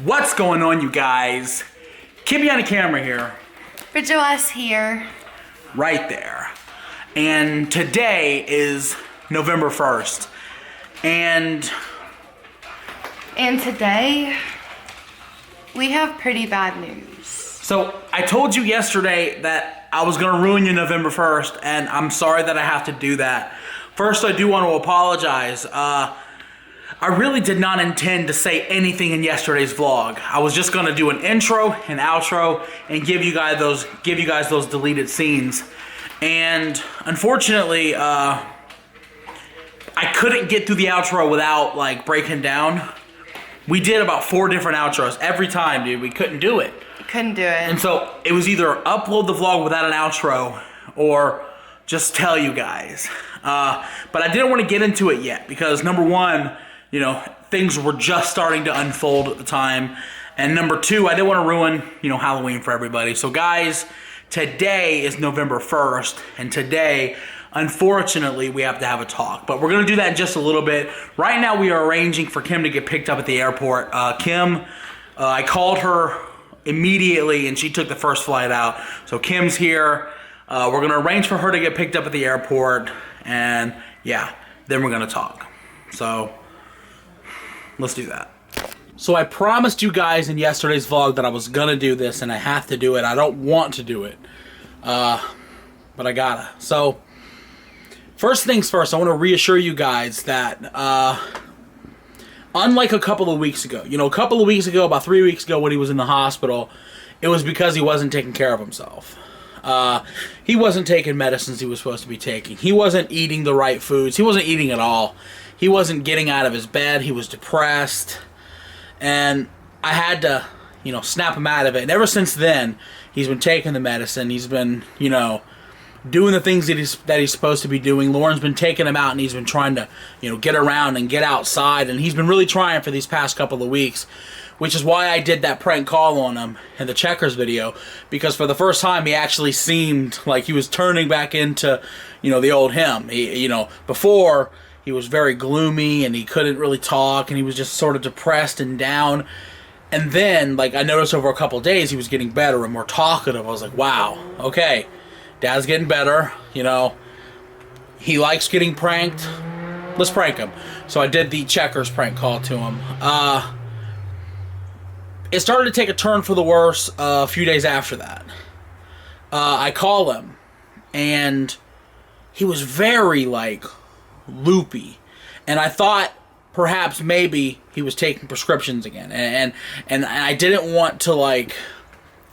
What's going on, you guys? KidBehindACamera here. Bridget here. Right there. And today is November 1st. And today, we have pretty bad news. so I told you yesterday that I was going to ruin your November 1st, and I'm sorry that I have to do that. First, I do want to apologize. I really did not intend to say anything in yesterday's vlog. I was just gonna do an intro and outro and give you guys those deleted scenes. And unfortunately, I couldn't get through the outro without like breaking down. We did about 4 different outros every time, dude. We couldn't do it. Couldn't do it. And so it was either upload the vlog without an outro or just tell you guys. But I didn't want to get into it yet because number one, you know, things were just starting to unfold at the time. And number two, I didn't want to ruin, you know, Halloween for everybody. So guys, today is November 1st. And today, unfortunately, we have to have a talk. But we're going to do that in just a little bit. Right now, we are arranging for Kim to get picked up at the airport. Kim, I called her immediately and she took the first flight out. So Kim's here. We're going to arrange for her to get picked up at the airport. And yeah, then we're going to talk. So let's do that. So I promised you guys in yesterday's vlog that I was gonna do this, and I have to do it. I don't want to do it, but I gotta. So first things first, I want to reassure you guys that unlike a couple of weeks ago, you know, a couple of weeks ago, about 3 weeks ago when he was in the hospital, it was because he wasn't taking care of himself. He wasn't taking medicines he was supposed to be taking. He wasn't eating the right foods. He wasn't eating at all. He wasn't getting out of his bed. He was depressed. And I had to, you know, snap him out of it. And ever since then, he's been taking the medicine. He's been, you know, doing the things that he's supposed to be doing. Lauren's been taking him out and he's been trying to, you know, get around and get outside. And he's been really trying for these past couple of weeks, which is why I did that prank call on him in the Checkers video, because for the first time he actually seemed like he was turning back into, you know, the old him. He, you know, before he was very gloomy and he couldn't really talk and he was just sort of depressed and down. And then, like, I noticed over a couple of days he was getting better and more talkative. I was like, wow, okay, Dad's getting better, you know. He likes getting pranked. Let's prank him. So I did the Checkers prank call to him. It started to take a turn for the worse a few days after that. I call him, and he was very, like, loopy. And I thought perhaps maybe he was taking prescriptions again. And I didn't want to, like,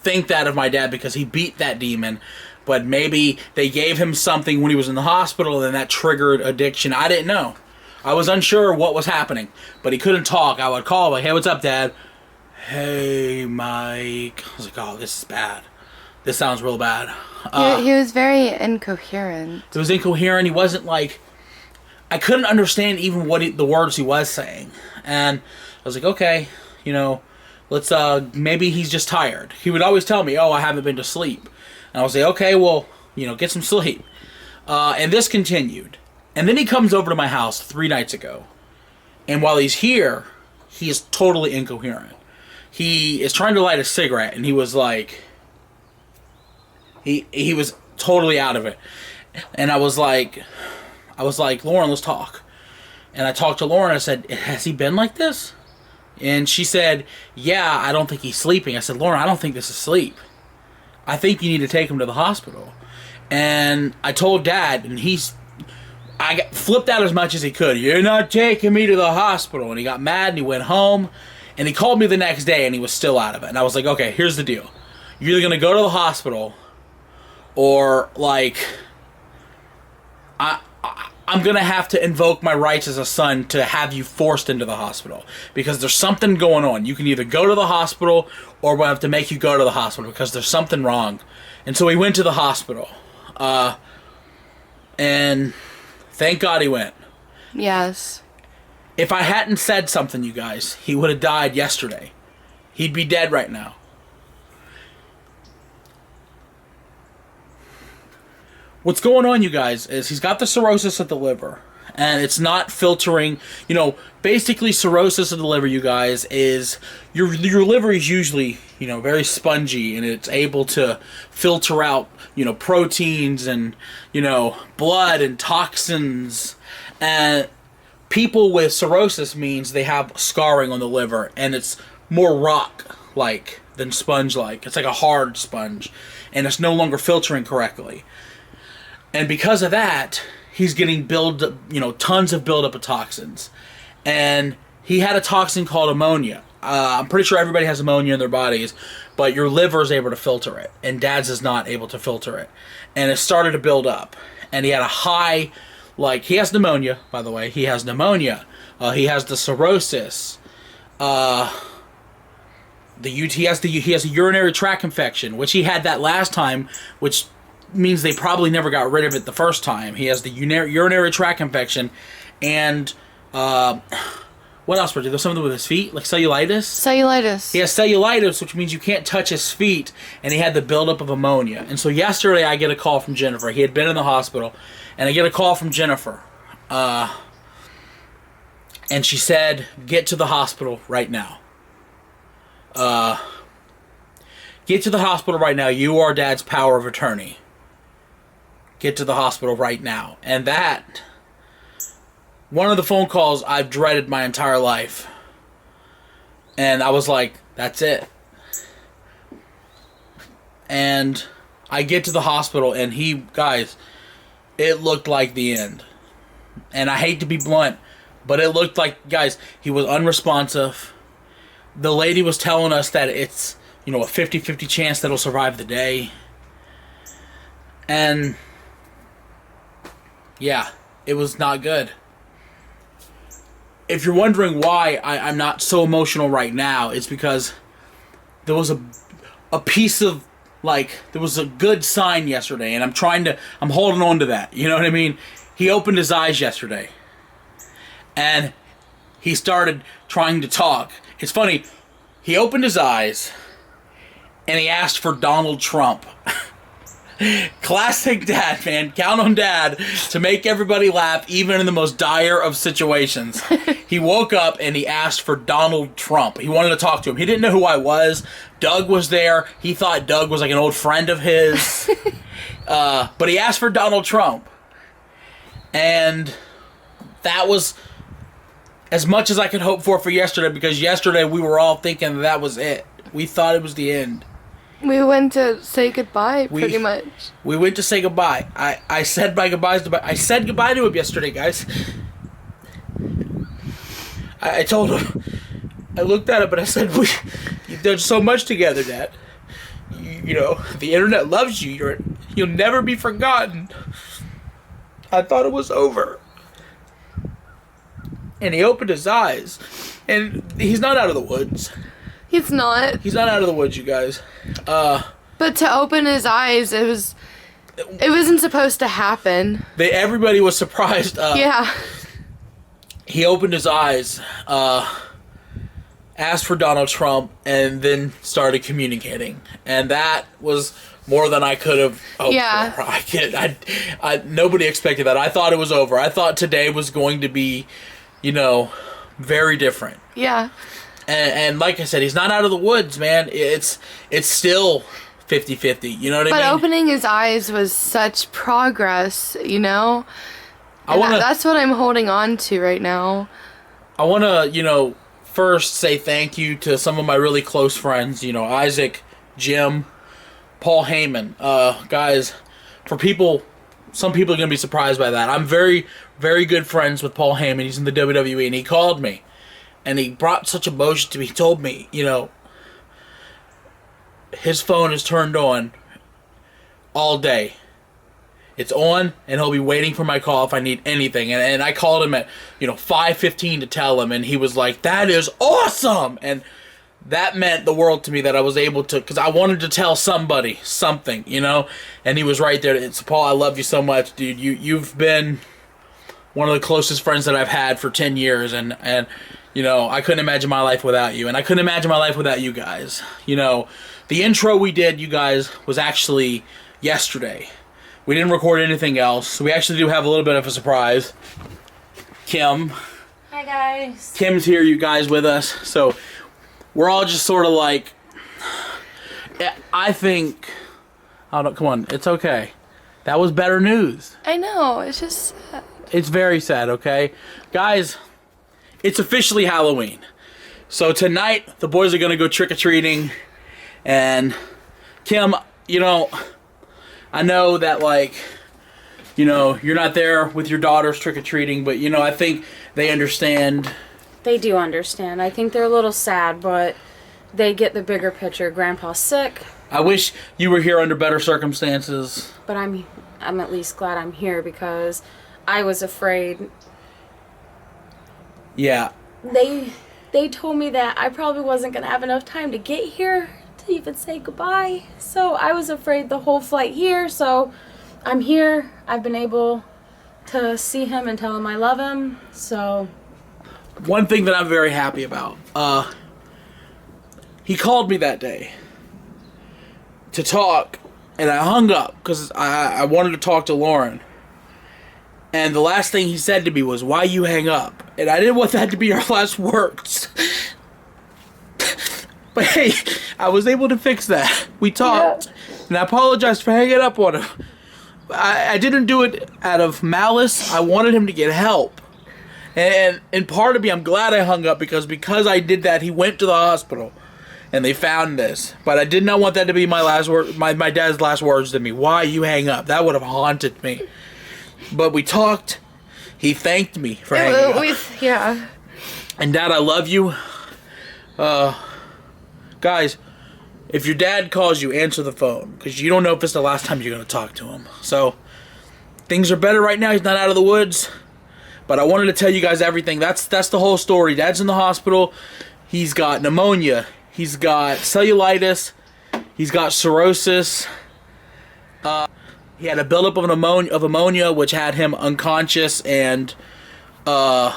think that of my dad because he beat that demon. But maybe they gave him something when he was in the hospital and that triggered addiction. I didn't know. I was unsure what was happening. But he couldn't talk. I would call him, like, hey, what's up, Dad? Hey, Mike. I was like, oh, this is bad. This sounds real bad. He was very incoherent. It was incoherent. He wasn't like... I couldn't understand even what the words he was saying. And I was like, okay, you know, let's... maybe he's just tired. He would always tell me, oh, I haven't been to sleep. And I was like, okay, well, you know, get some sleep. And this continued. And then he comes over to my house 3 nights ago. And while he's here, he is totally incoherent. He is trying to light a cigarette, and he was like... He was totally out of it. And I was like, Lauren, let's talk. And I talked to Lauren, I said, has he been like this? And she said, yeah, I don't think he's sleeping. I said, Lauren, I don't think this is sleep. I think you need to take him to the hospital. And I told Dad, and I got flipped out as much as he could. You're not taking me to the hospital. And he got mad and he went home. And he called me the next day and he was still out of it. And I was like, okay, here's the deal. You're either going to go to the hospital or, like, I'm going to have to invoke my rights as a son to have you forced into the hospital. Because there's something going on. You can either go to the hospital or we'll have to make you go to the hospital because there's something wrong. And so he went to the hospital. And thank God he went. Yes. If I hadn't said something, you guys, he would have died yesterday. He'd be dead right now. What's going on, you guys, is he's got the cirrhosis of the liver. And it's not filtering, basically cirrhosis of the liver, you guys, is your liver is usually, very spongy, and it's able to filter out, proteins and, blood and toxins. And people with cirrhosis means they have scarring on the liver, and it's more rock-like than sponge-like. It's like a hard sponge, and it's no longer filtering correctly. And because of that, he's getting tons of buildup of toxins. And he had a toxin called ammonia. I'm pretty sure everybody has ammonia in their bodies, but your liver is able to filter it, and Dad's is not able to filter it. And it started to build up. And he had a high, he has pneumonia, by the way. He has pneumonia. He has the cirrhosis. He has a urinary tract infection, which he had that last time, which means they probably never got rid of it the first time. He has the urinary tract infection, and what else? There's something with his feet, like cellulitis. Cellulitis. He has cellulitis, which means you can't touch his feet, and he had the buildup of ammonia. And so yesterday, I get a call from Jennifer. He had been in the hospital, and I get a call from Jennifer, and she said, "Get to the hospital right now. Get to the hospital right now. You are Dad's power of attorney. Get to the hospital right now." And that, one of the phone calls I've dreaded my entire life. And I was like, that's it. And I get to the hospital, and it looked like the end. And I hate to be blunt, but it looked like, guys, he was unresponsive. The lady was telling us that it's, a 50-50 chance that he'll survive the day. And yeah, it was not good. If you're wondering why I'm not so emotional right now, it's because there was a piece of, there was a good sign yesterday, and I'm holding on to that. You know what I mean? He opened his eyes yesterday, and he started trying to talk. It's funny, he opened his eyes, and he asked for Donald Trump. Classic Dad, man. Count on Dad to make everybody laugh, even in the most dire of situations. He woke up and he asked for Donald Trump. He wanted to talk to him. He didn't know who I was. Doug was there. He thought Doug was like an old friend of his. But he asked for Donald Trump. And that was as much as I could hope for yesterday, because yesterday we were all thinking that was it. We thought it was the end. We went to say goodbye, pretty much. We went to say goodbye. I said my goodbyes to I said goodbye to him yesterday, guys. I told him. I looked at him, but I said, "You've done so much together, Dad. The internet loves you. You'll never be forgotten." I thought it was over. And he opened his eyes, and he's not out of the woods. He's not. He's not out of the woods, you guys. But to open his eyes, it wasn't supposed to happen. Everybody was surprised. Yeah. He opened his eyes, asked for Donald Trump, and then started communicating. And that was more than I could have hoped for. Nobody expected that. I thought it was over. I thought today was going to be, very different. Yeah. And like I said, he's not out of the woods, man. It's still 50-50. You know what I mean? But opening his eyes was such progress, That's what I'm holding on to right now. I want to, first say thank you to some of my really close friends. Isaac, Jim, Paul Heyman. Guys, some people are going to be surprised by that. I'm very, very good friends with Paul Heyman. He's in the WWE, and he called me. And he brought such emotion to me. He told me, his phone is turned on all day. It's on, and he'll be waiting for my call if I need anything. And I called him at, 5:15 to tell him, and he was like, "That is awesome!" And that meant the world to me that I was able to, because I wanted to tell somebody something, And he was right there. It's Paul, I love you so much, dude. You've been one of the closest friends that I've had for 10 years, and I couldn't imagine my life without you, and I couldn't imagine my life without you guys. The intro we did, you guys, was actually yesterday. We didn't record anything else, so we actually do have a little bit of a surprise. Kim. Hi guys. Kim's here, you guys, with us. So we're all just sort of like, I think, oh no, come on, it's okay. That was better news. I know, it's just sad. It's very sad, okay? Guys, it's officially Halloween. So tonight, the boys are gonna go trick-or-treating. And Kim, you know, I know that, like, you know, you're not there with your daughters trick-or-treating, but, you know, I think they understand. They do understand. I think they're a little sad, but they get the bigger picture. Grandpa's sick. I wish you were here under better circumstances. But I'm at least glad I'm here because I was afraid. Yeah. They told me that I probably wasn't going to have enough time to get here to even say goodbye. So I was afraid the whole flight here, so I'm here. I've been able to see him and tell him I love him. So one thing that I'm very happy about, he called me that day to talk, and I hung up because I wanted to talk to Lauren. And the last thing he said to me was, "Why you hang up?" And I didn't want that to be our last words. But hey, I was able to fix that. We talked, and I apologized for hanging up on him. I didn't do it out of malice. I wanted him to get help. And part of me, I'm glad I hung up because I did that, he went to the hospital, and they found this. But I did not want that to be my last word, my dad's last words to me. Why you hang up? That would have haunted me. But we talked. He thanked me for hanging up. Yeah. And Dad, I love you. Guys, if your dad calls you, answer the phone. Because you don't know if it's the last time you're going to talk to him. So, things are better right now. He's not out of the woods. But I wanted to tell you guys everything. That's the whole story. Dad's in the hospital. He's got pneumonia. He's got cellulitis. He's got cirrhosis. He had a buildup of ammonia, which had him unconscious and... but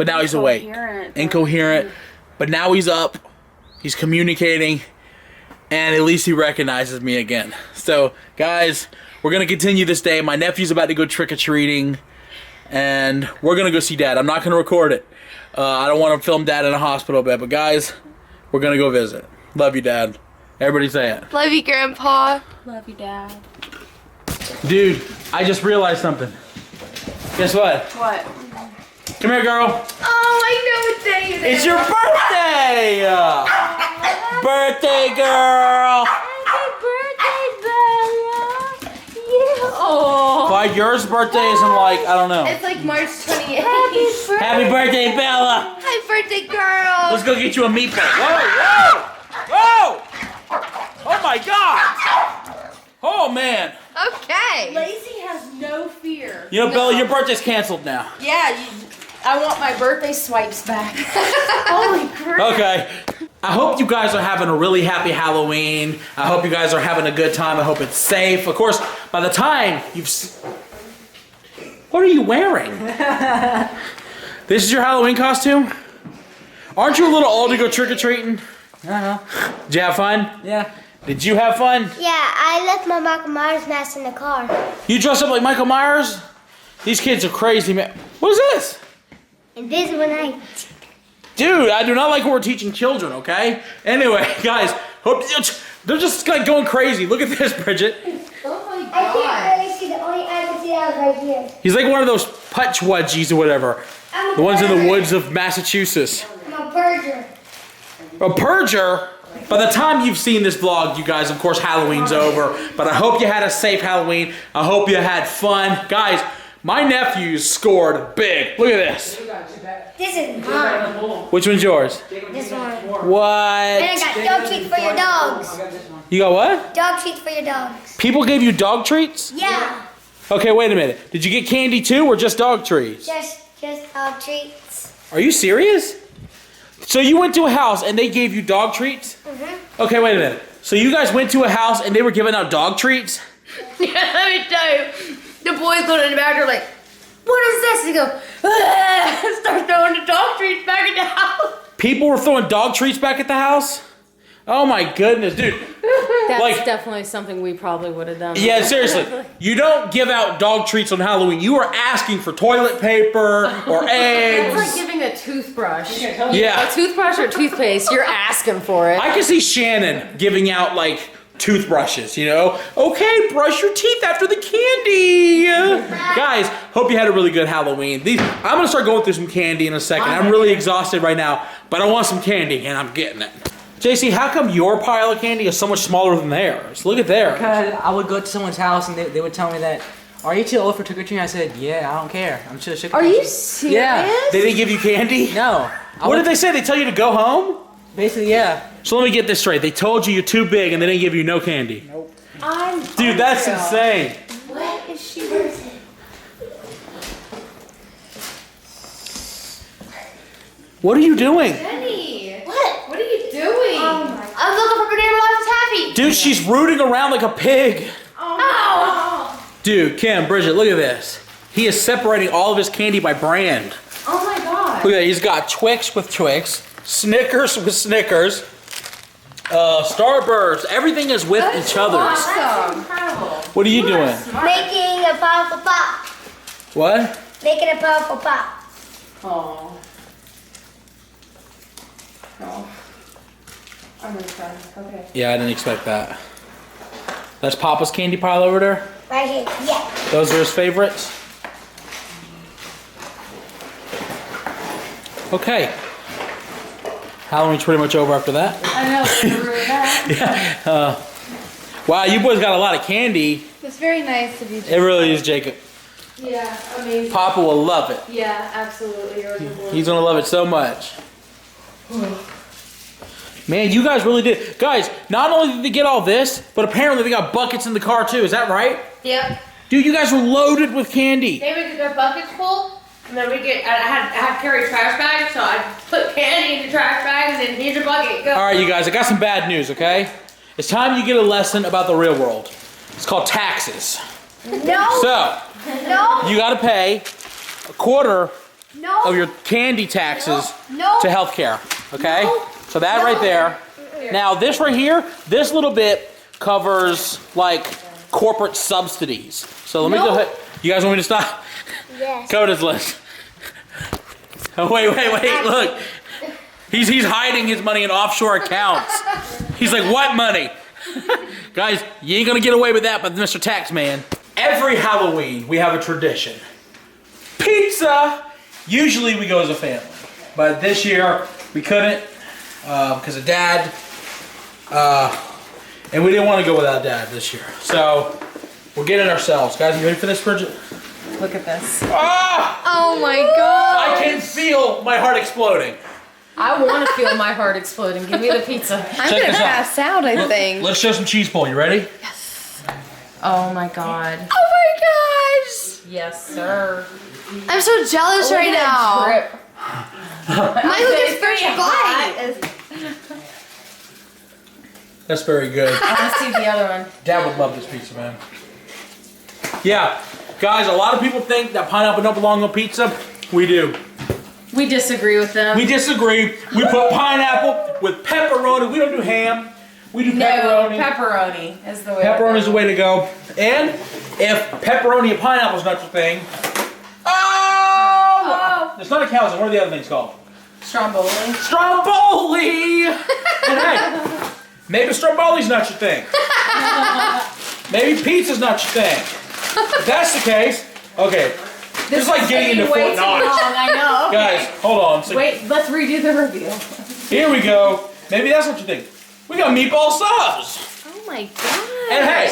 now he's awake. Incoherent. But now he's up. He's communicating, and at least he recognizes me again. So, guys, we're going to continue this day. My nephew's about to go trick-or-treating, and we're going to go see Dad. I'm not going to record it. I don't want to film Dad in a hospital bed, but guys, we're going to go visit. Love you, Dad. Everybody say it. Love you, Grandpa. love you, Dad. Dude, I just realized something. Guess what? What? Come here, girl. Oh, I know what day it is. It's your birthday! Birthday girl! Happy birthday, Bella! Yeah. Oh. Why yours birthday isn't like, I don't know. It's like March 28th. Happy birthday, Bella! Happy birthday, girl. Let's go get you a meatball. Whoa, whoa! Whoa! Oh my God! Oh man! Okay. Lacey has no fear. You know, Bella, your birthday's canceled now. Yeah, I want my birthday swipes back. Holy crap. Okay. I hope you guys are having a really happy Halloween. I hope you guys are having a good time. I hope it's safe. Of course, by the time you've... What are you wearing? This is your Halloween costume? Aren't you a little old to go trick-or-treating? I don't know. Did you have fun? Yeah. Did you have fun? Yeah, I left my Michael Myers mask in the car. You dressed up like Michael Myers? These kids are crazy, man. What is this? Invisible Night. Dude, I do not like what we're teaching children, okay? Anyway, guys, hope they're just like going crazy. Look at this, Bridget. Oh my I can't really see. The only I can see out right here. He's like one of those putch wedgies or whatever. The ones in the woods of Massachusetts. I'm a purger. A purger? By the time you've seen this vlog, you guys, of course, Halloween's over. But I hope you had a safe Halloween. I hope you had fun. Guys, my nephews scored big. Look at this. This is mine. Which one's yours? This one. What? And I got dog treats for your dogs. You got what? Dog treats for your dogs. People gave you dog treats? Yeah. Okay, wait a minute. Did you get candy too or just dog treats? Just dog treats. Are you serious? So you went to a house and they gave you dog treats? Mm-hmm. Okay, wait a minute. So you guys went to a house and they were giving out dog treats? Yeah, let me tell you. The boys go in the back, they're like, what is this? They go, start throwing the dog treats back in the house. People were throwing dog treats back at the house? Oh my goodness, dude. That's Like- definitely something we probably would have done. Yeah, seriously. You don't give out dog treats on Halloween. You are asking for toilet paper or eggs. It's like giving a toothbrush. Yeah. A toothbrush or toothpaste, you're asking for it. I can see Shannon giving out like toothbrushes, you know? Okay, brush your teeth after the candy. Guys, hope you had a really good Halloween. I'm gonna start going through some candy in a second. I'm really exhausted right now, but I want some candy and I'm getting it. JC, how come your pile of candy is so much smaller than theirs? Look at theirs. Because I would go to someone's house and they would tell me that, are you too old for trick-or-treating? I said, yeah, I don't care. I'm just Are you serious? Yeah. They didn't give you candy? No. What did they say? They tell you to go home? Basically, yeah. So let me get this straight. They told you you're too big and they didn't give you no candy. Nope. Dude, that's insane. What is she worth? What are you doing? Jenny, What? what are you doing? I'm looking for Banana Life is happy. Dude, she's rooting around like a pig. Oh. Dude, Kim, Bridget, look at this. He is separating all of his candy by brand. Oh my god. Look at that. He's got Twix with Twix, Snickers with Snickers, Starburst. Everything is with each other's. Awesome. Incredible. What are you doing? Making a powerful pop. What? Making a powerful pop. Oh. Oh. I'm gonna try. Okay. Yeah, I didn't expect that. That's Papa's candy pile over there. Right here. Yeah. Those are his favorites. Okay. Halloween's pretty much over after that. I know. Yeah. Wow, you boys got a lot of candy. It's very nice of you. It really is, Jacob. Yeah, amazing. Papa will love it. Yeah, absolutely. He's gonna love it so much. Man, you guys really did. Guys, not only did they get all this, but apparently they got buckets in the car too. Is that right? Yep. Dude, you guys were loaded with candy. They would get buckets full, and then we get. I had to carry trash bags, so I put candy in the trash bags, and then here's your bucket. Go. All right, you guys, I got some bad news, okay? It's time you get a lesson about the real world. It's called taxes. No. So, No. you gotta pay a quarter No. of your candy taxes No. to healthcare, okay? No. So that right there. Now this right here, this little bit covers like corporate subsidies. So let me go ahead. You guys want me to stop? Yes. Coda's list. Oh, wait, look. He's hiding his money in offshore accounts. He's like, what money? Guys, you ain't gonna get away with that, but Mr. Taxman. Every Halloween, we have a tradition. Pizza! Usually we go as a family, but this year we couldn't because of Dad, and we didn't want to go without Dad this year. So we're getting ourselves. Guys, you ready for this, Bridget? Look at this. Ah! Oh my god. I can feel my heart exploding. I want to feel my heart exploding. Give me the pizza. I'm Check gonna this out. pass out, I think. Let's show some cheese pull. You ready? Oh my god. Oh my gosh. Yes, sir. I'm so jealous right now. Drip. Michael gets first bite. That's very good. I want to see the other one. Dad would love this pizza, man. Yeah, guys, a lot of people think that pineapple don't belong on pizza. We do. We disagree with them. We disagree. We put pineapple with pepperoni. We don't do ham. We do pepperoni. No, pepperoni is the way. Pepperoni is the way to go. And if pepperoni and pineapple is not your thing, oh! It's not a calzone. What are the other things called? Stromboli. Stromboli! And hey, maybe Stromboli's not your thing. Maybe pizza's not your thing. If that's the case, okay. This is like getting into way Fort too long, Knox. I know. Guys, hold on. So Wait, let's redo the reveal. here we go. Maybe that's what you think. We got meatball subs. Oh my god. And hey,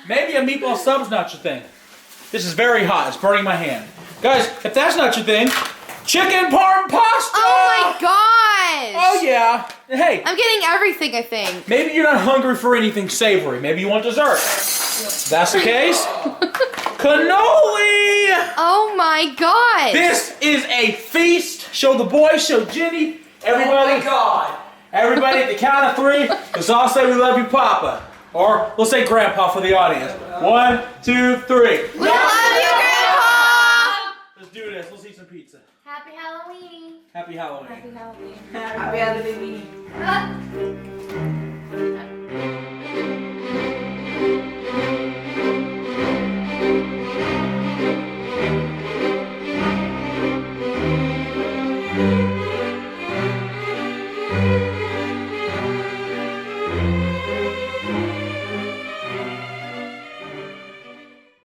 maybe a meatball sub's not your thing. This is very hot. It's burning my hand. Guys, if that's not your thing, chicken parm pasta. Oh my gosh. Oh yeah. And hey, I'm getting everything, I think. maybe you're not hungry for anything savory. Maybe you want dessert. If that's the case, cannoli. Oh my gosh. This is a feast. Show the boys, show Jenny, everybody. Oh my God. Everybody at the count of three, let's all say we love you, Papa. Or let's say Grandpa for the audience. 1, 2, 3. We love you, Grandpa. Let's do this. Let's eat some pizza. Happy Halloween. Happy Halloween. Happy Halloween. Happy Halloween. Up.